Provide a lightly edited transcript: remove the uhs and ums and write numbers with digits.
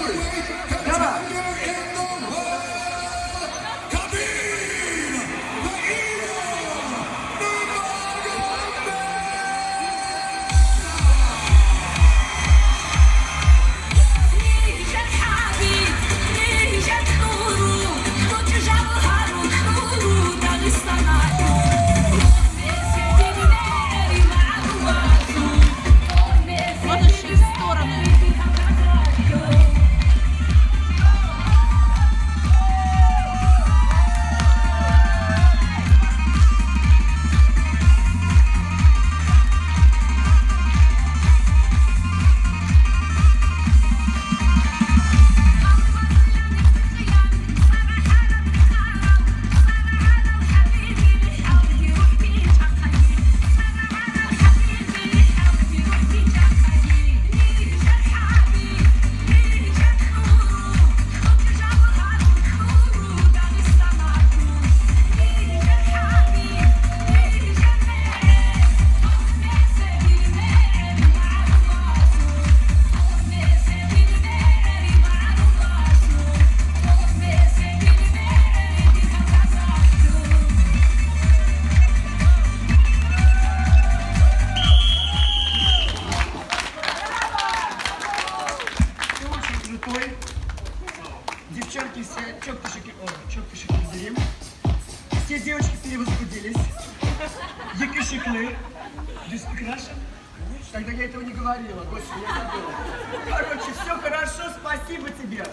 танцуй. Давай. Можешь и в сторону. Ты очень крутой. Девчонки все четко шикарим. Все девочки перевозбудились. Якишиклы. Do you speak Russian? Тогда я этого не говорила. Господи, я забыла. Короче, все хорошо, спасибо тебе.